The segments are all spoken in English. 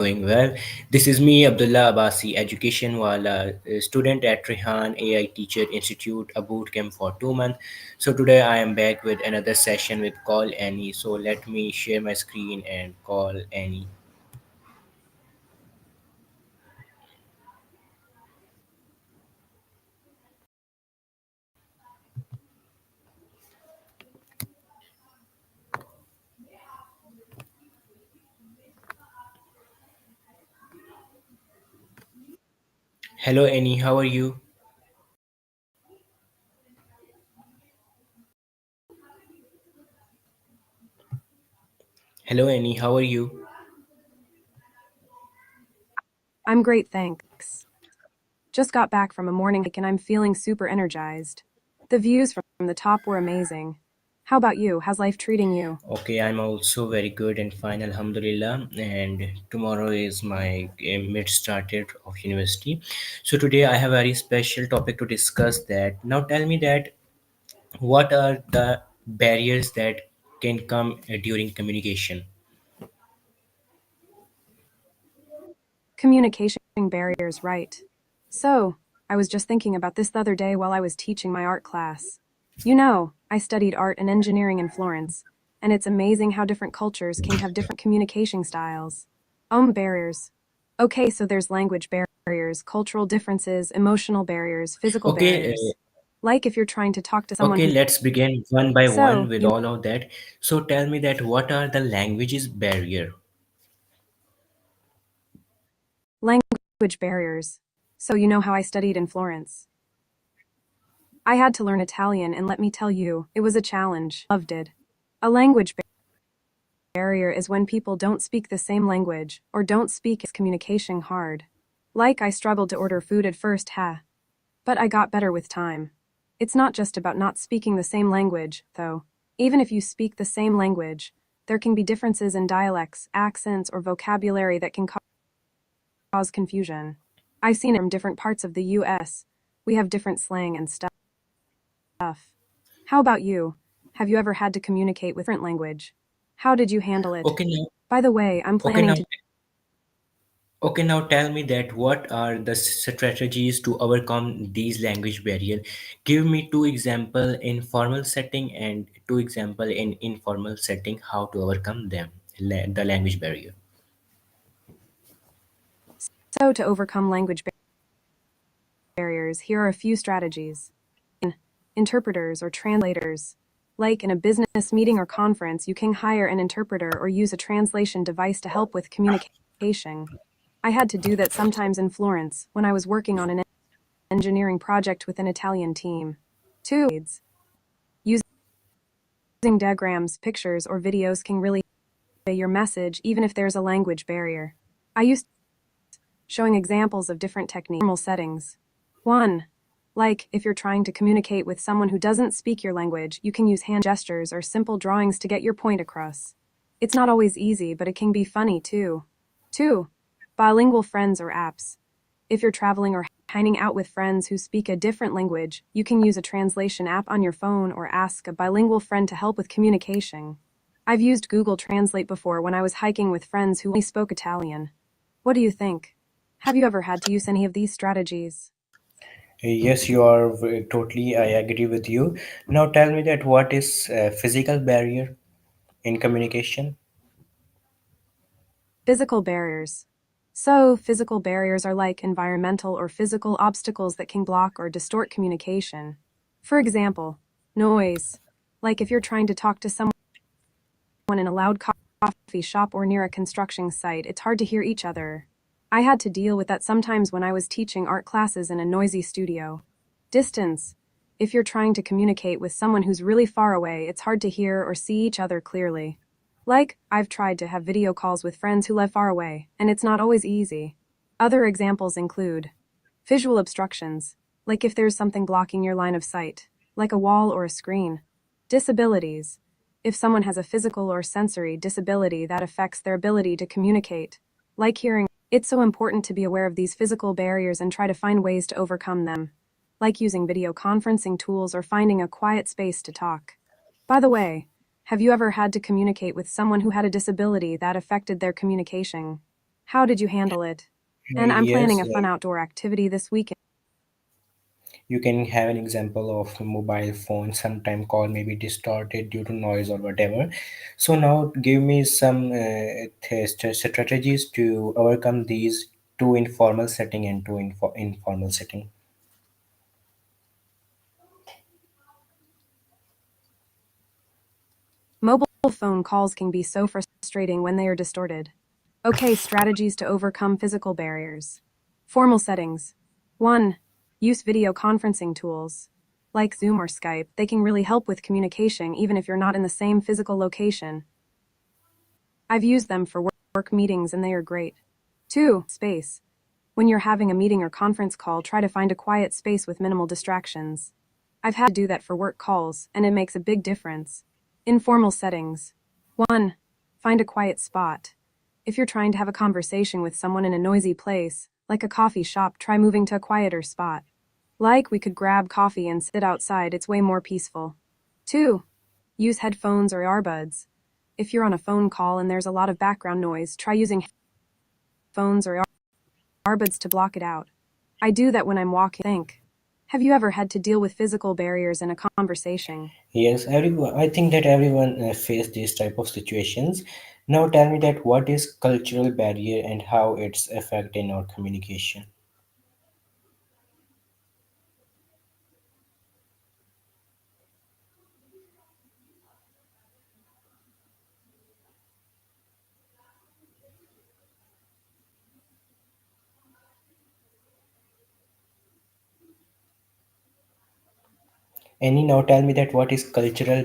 Doing well. This is me, Abdullah Abbasi, education wala, student at Rehan AI Teacher Institute, a boot camp for 2 months. So today I am back with another session with Call Annie. So let me share my screen and call Annie. Hello Annie, how are you? Hello Annie, how are you? I'm great, thanks. Just got back from a morning hike and I'm feeling super energized. The views from the top were amazing. How about you? How's life treating you? Okay, I'm also very good and fine, Alhamdulillah. And tomorrow is my mid started of university. So today I have a very special topic to discuss. That now tell me that what are the barriers that can come during communication? Communication barriers, right. So, I was just thinking about this the other day while I was teaching my art class. I studied art and engineering in Florence, and it's amazing how different cultures can have different communication styles. Barriers. Okay, so there's language barriers, cultural differences, emotional barriers, physical Okay, barriers. Like if you're trying to talk to someone okay, who's let's begin one by one so, with all of that. So tell me that what are the languages barrier? language barriers. So, you know how I studied in Florence. I had to learn Italian, and let me tell you, it was a challenge. Loved it. A language barrier is when people don't speak the same language or don't speak its communication hard. Like I struggled to order food at first, but I got better with time. It's not just about not speaking the same language, though. Even if you speak the same language, there can be differences in dialects, accents, or vocabulary that can cause confusion. I've seen it from different parts of the US. We have different slang and stuff. How about you? Have you ever had to communicate with different language? How did you handle it? Okay, now, By the way, I'm okay, planning now, to okay, now tell me that what are the strategies to overcome these language barrier? Give me two example in formal setting and two example in informal setting. How to overcome them, the language barrier. to overcome language barriers, here are a few strategies. Interpreters or translators. Like in a business meeting or conference, you can hire an interpreter or use a translation device to help with communication. I had to do that sometimes in Florence when I was working on an engineering project with an Italian team. 2. Using diagrams, pictures, or videos can really convey your message even if there's a language barrier. I used showing examples of different techniques, normal settings. 1. Like, if you're trying to communicate with someone who doesn't speak your language, you can use hand gestures or simple drawings to get your point across. It's not always easy, but it can be funny too. 2. Bilingual friends or apps. If you're traveling or hanging out with friends who speak a different language, you can use a translation app on your phone or ask a bilingual friend to help with communication. I've used Google Translate before when I was hiking with friends who only spoke Italian. What do you think? Have you ever had to use any of these strategies? Yes, you are totally. I agree with you. Now tell me that what is physical barrier in communication? Physical barriers. So, physical barriers are like environmental or physical obstacles that can block or distort communication. For example, noise. Like if you're trying to talk to someone in a loud coffee shop or near a construction site, it's hard to hear each other. I had to deal with that sometimes when I was teaching art classes in a noisy studio. Distance. If you're trying to communicate with someone who's really far away, it's hard to hear or see each other clearly. Like, I've tried to have video calls with friends who live far away, and it's not always easy. Other examples include visual obstructions, like if there's something blocking your line of sight, like a wall or a screen. Disabilities. If someone has a physical or sensory disability that affects their ability to communicate, like hearing, it's so important to be aware of these physical barriers and try to find ways to overcome them, like using video conferencing tools or finding a quiet space to talk. By the way, have you ever had to communicate with someone who had a disability that affected their communication? How did you handle it? And I'm planning Yes, a fun outdoor activity this weekend. you can have an example of mobile phone. Sometime call may be distorted due to noise or whatever. So now give me some strategies to overcome these two informal setting and two informal setting. Mobile phone calls can be so frustrating when they are distorted. Okay, strategies to overcome physical barriers. Formal settings. 1. Use video conferencing tools. Like Zoom or Skype, they can really help with communication even if you're not in the same physical location. I've used them for work meetings and they are great. 2. Space. When you're having a meeting or conference call, try to find a quiet space with minimal distractions. I've had to do that for work calls, and it makes a big difference. Informal settings. 1. Find a quiet spot. If you're trying to have a conversation with someone in a noisy place, like a coffee shop, try moving to a quieter spot. Like, we could grab coffee and sit outside, it's way more peaceful. 2. Use headphones or earbuds. If you're on a phone call and there's a lot of background noise, try using headphones or earbuds to block it out. I do that when I'm walking. Think. Have you ever had to deal with physical barriers in a conversation? Yes, everyone. I think that everyone face these type of situations. Now tell me that what is cultural barrier and how it's affect in our communication. Any now tell me that what is cultural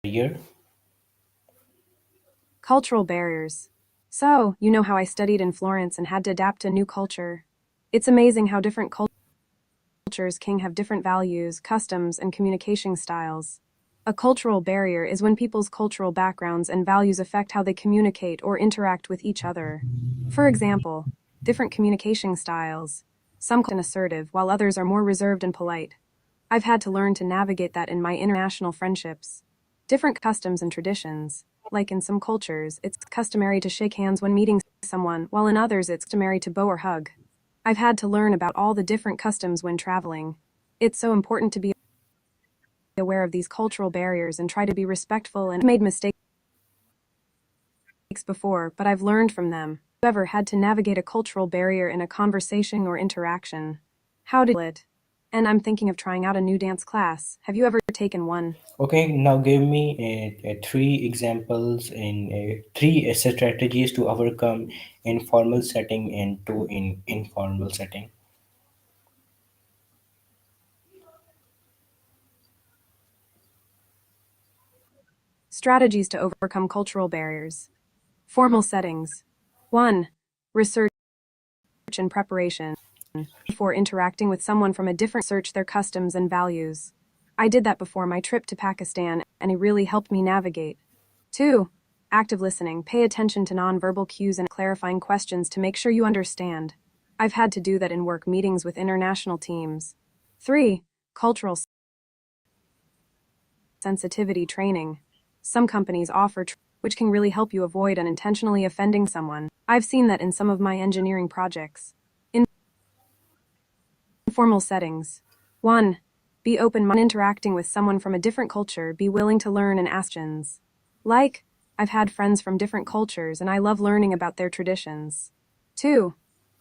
barrier? Cultural barriers. So, you know how I studied in Florence and had to adapt to a new culture. It's amazing how different cultures can have different values, customs, and communication styles. A cultural barrier is when people's cultural backgrounds and values affect how they communicate or interact with each other. For example, different communication styles. Some are assertive, while others are more reserved and polite. I've had to learn to navigate that in my international friendships. Different customs and traditions. Like in some cultures, it's customary to shake hands when meeting someone, while in others, it's customary to bow or hug. I've had to learn about all the different customs when traveling. It's so important to be aware of these cultural barriers and try to be respectful and made mistakes before, but I've learned from them. Have you ever had to navigate a cultural barrier in a conversation or interaction? How did it? And I'm thinking of trying out a new dance class. Have you ever taken one? Okay, now give me three examples and three strategies to overcome informal setting and two in informal setting. Strategies to overcome cultural barriers. Formal settings. 1. Research and preparation. Before interacting with someone from a different search their customs and values. I did that before my trip to Pakistan, and it really helped me navigate. 2. Active listening. Pay attention to nonverbal cues and clarifying questions to make sure you understand. I've had to do that in work meetings with international teams. 3. Cultural sensitivity training. Some companies offer which can really help you avoid unintentionally offending someone. I've seen that in some of my engineering projects. In informal settings. 1. Be open-minded interacting with someone from a different culture. Be willing to learn and ask questions. Like, I've had friends from different cultures and I love learning about their traditions. 2.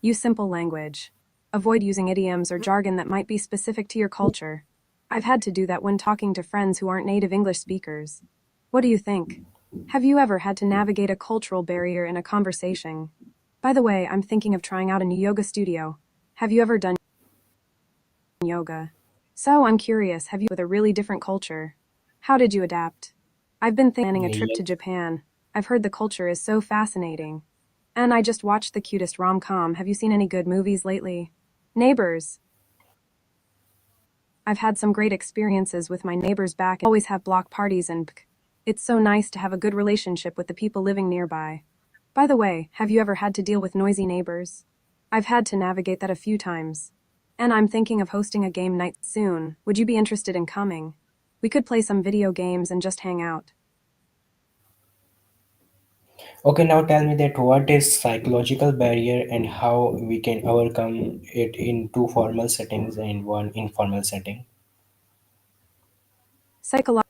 Use simple language. Avoid using idioms or jargon that might be specific to your culture. I've had to do that when talking to friends who aren't native English speakers. What do you think? Have you ever had to navigate a cultural barrier in a conversation? By the way, I'm thinking of trying out a new yoga studio. Have you ever done yoga? So I'm curious, have you with a really different culture? How did you adapt? I've been planning a trip to Yes. Japan. I've heard the culture is so fascinating. And I just watched the cutest rom-com. Have you seen any good movies lately? Neighbors. I've had some great experiences with my neighbors back. Always have block parties and it's so nice to have a good relationship with the people living nearby. By the way, have you ever had to deal with noisy neighbors? I've had to navigate that a few times. And I'm thinking of hosting a game night soon. Would you be interested in coming? We could play some video games and just hang out. Okay, now tell me that what is psychological barrier and how we can overcome it in two formal settings and one informal setting. Psychological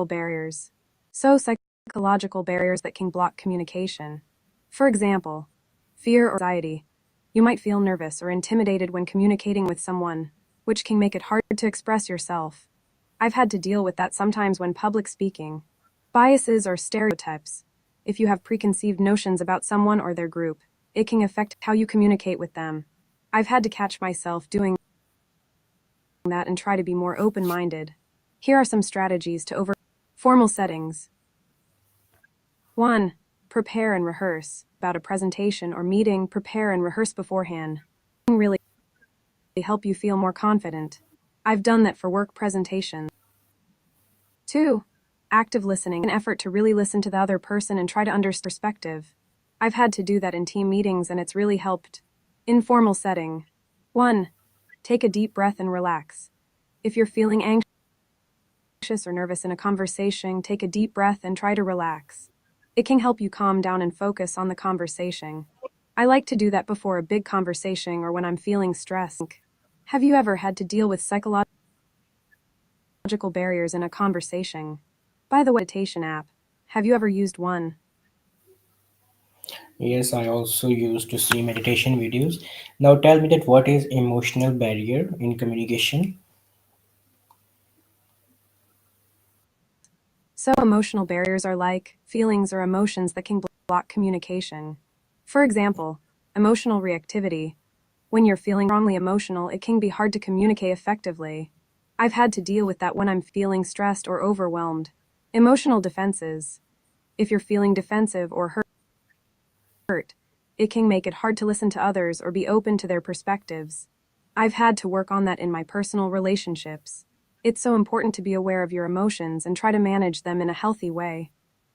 barriers. So, psychological barriers that can block communication. For example, fear or anxiety. You might feel nervous or intimidated when communicating with someone, which can make it hard to express yourself. I've had to deal with that sometimes when public speaking. Biases or stereotypes. If you have preconceived notions about someone or their group, it can affect how you communicate with them. I've had to catch myself doing that and try to be more open minded. Here are some strategies to over formal settings. 1. Prepare and rehearse. About a presentation or meeting, prepare and rehearse beforehand. Really help you feel more confident. I've done that for work presentations. 2. Active listening. An effort to really listen to the other person and try to understand perspective. I've had to do that in team meetings and it's really helped. Informal setting. 1. Take a deep breath and relax. If you're feeling anxious or nervous in a conversation, take a deep breath and try to relax. It can help you calm down and focus on the conversation. I like to do that before a big conversation or when I'm feeling stressed. Have you ever had to deal with psychological barriers in a conversation? By the way, meditation app. Have you ever used one? Yes, I also used to see meditation videos. Now tell me that what is emotional barrier in communication? So, emotional barriers are like feelings or emotions that can block communication. For example, emotional reactivity. When you're feeling strongly emotional, it can be hard to communicate effectively. I've had to deal with that when I'm feeling stressed or overwhelmed. Emotional defenses. If you're feeling defensive or hurt, it can make it hard to listen to others or be open to their perspectives. I've had to work on that in my personal relationships. It's so important to be aware of your emotions and try to manage them in a healthy way.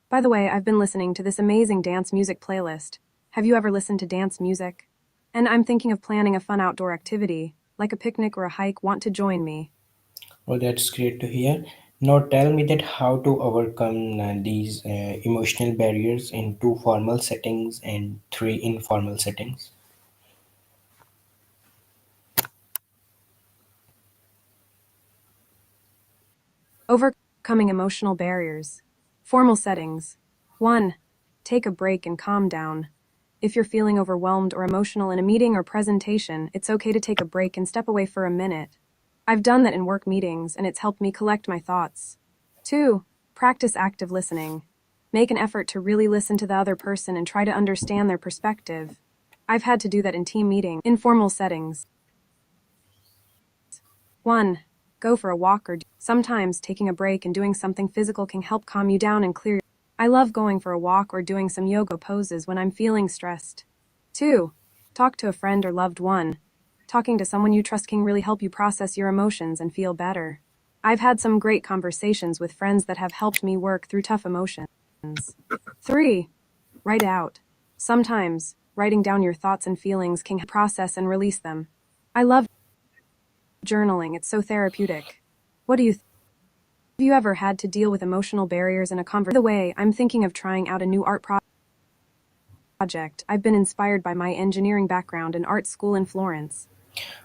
By the way, I've been listening to this amazing dance music playlist. Have you ever listened to dance music? And I'm thinking of planning a fun outdoor activity, like a picnic or a hike. Want to join me? Well, that's great to hear. Now tell me that how to overcome these emotional barriers in two formal settings and three informal settings. Overcoming emotional barriers. Formal settings. 1. Take a break and calm down. If you're feeling overwhelmed or emotional in a meeting or presentation, it's okay to take a break and step away for a minute. I've done that in work meetings and it's helped me collect my thoughts. 2. Practice active listening. Make an effort to really listen to the other person and try to understand their perspective. I've had to do that in team meeting, informal settings. 1. Go for a walk or sometimes taking a break and doing something physical can help calm you down and clear. I love going for a walk or doing some yoga poses when I'm feeling stressed. 2. Talk to a friend or loved one. Talking to someone you trust can really help you process your emotions and feel better. I've had some great conversations with friends that have helped me work through tough emotions. 3. Write out. Sometimes, writing down your thoughts and feelings can process and release them. I love journaling, it's so therapeutic. What do you think? Have you ever had to deal with emotional barriers in a conversation? By the way, I'm thinking of trying out a new art project. I've been inspired by my engineering background and art school in Florence.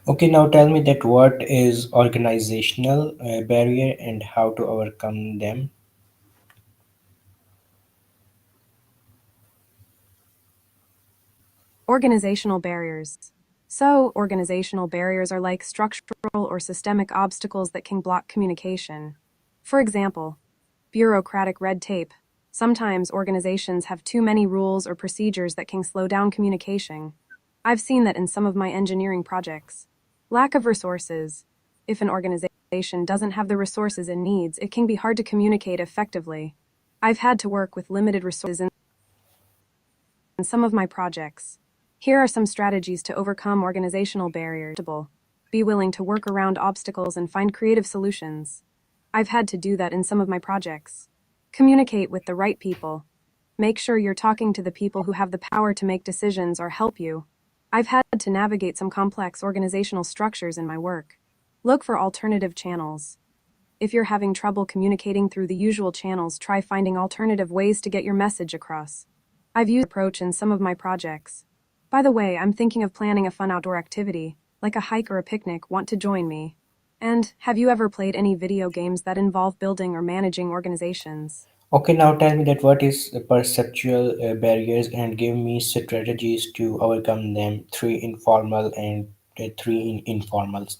Okay, now tell me that what is organizational barrier and how to overcome them. Organizational barriers. So, organizational barriers are like structural or systemic obstacles that can block communication. For example, bureaucratic red tape. Sometimes organizations have too many rules or procedures that can slow down communication. I've seen that in some of my engineering projects. Lack of resources. If an organization doesn't have the resources it needs, it can be hard to communicate effectively. I've had to work with limited resources in some of my projects. Here are some strategies to overcome organizational barriers. Be willing to work around obstacles and find creative solutions. I've had to do that in some of my projects. Communicate with the right people. Make sure you're talking to the people who have the power to make decisions or help you. I've had to navigate some complex organizational structures in my work. Look for alternative channels. If you're having trouble communicating through the usual channels, try finding alternative ways to get your message across. I've used this approach in some of my projects. By the way, I'm thinking of planning a fun outdoor activity, like a hike or a picnic. Want to join me? And have you ever played any video games that involve building or managing organizations? Okay, now tell me that what is the perceptual barriers and give me strategies to overcome them. Three informal and three informals.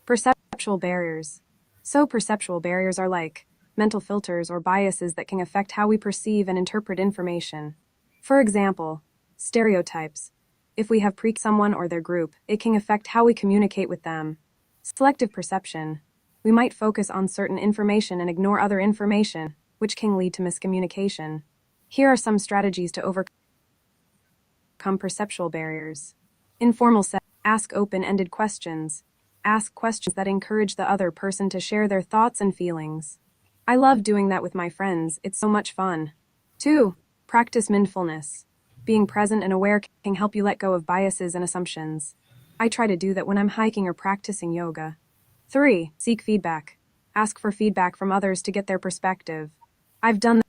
Perceptual barriers. So, perceptual barriers are like mental filters or biases that can affect how we perceive and interpret information. For example, stereotypes. If we have pre someone or their group, it can affect how we communicate with them. Selective perception. We might focus on certain information and ignore other information, which can lead to miscommunication. Here are some strategies to overcome perceptual barriers. Informal set. Ask open-ended questions. Ask questions that encourage the other person to share their thoughts and feelings. I love doing that with my friends. It's so much fun. 2. Practice mindfulness. Being present and aware can help you let go of biases and assumptions. I try to do that when I'm hiking or practicing yoga. 3. Seek feedback. Ask for feedback from others to get their perspective. I've done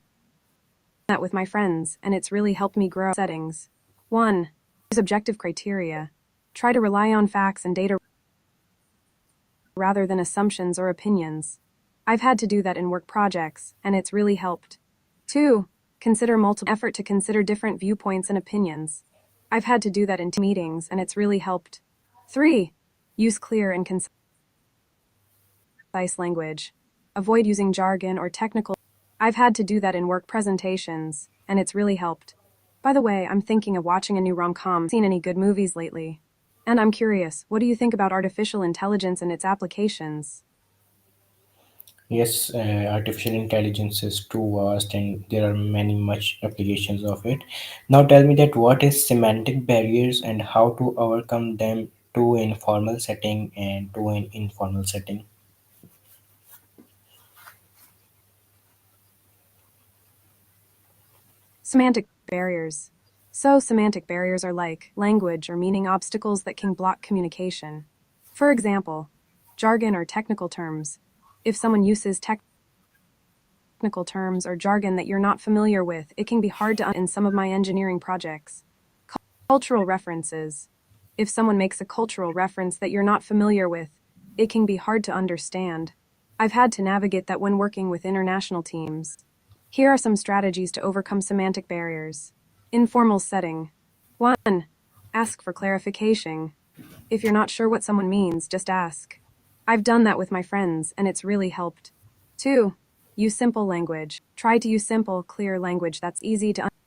that with my friends, and it's really helped me grow. Settings. 1. Use objective criteria. Try to rely on facts and data rather than assumptions or opinions. I've had to do that in work projects, and it's really helped. 2. Consider multiple effort to consider different viewpoints and opinions. I've had to do that in meetings, and it's really helped. 3. Use clear and concise language. Avoid using jargon or technical. I've had to do that in work presentations, and it's really helped. By the way, I'm thinking of watching a new rom-com. Seen any good movies lately? And I'm curious, what do you think about artificial intelligence and its applications? Yes, artificial intelligence is too vast and there are many much applications of it. Now tell me that what is semantic barriers and how to overcome them to in formal setting and to in informal setting. Semantic barriers. So, semantic barriers are like language or meaning obstacles that can block communication. For example, jargon or technical terms. If someone uses technical terms or jargon that you're not familiar with, it can be hard to in some of my engineering projects. Cultural references. If someone makes a cultural reference that you're not familiar with, it can be hard to understand. I've had to navigate that when working with international teams. Here are some strategies to overcome semantic barriers. Informal setting. 1. Ask for clarification. If you're not sure what someone means, just ask. I've done that with my friends, and it's really helped. 2. Use simple language. Try to use simple, clear language that's easy to understand.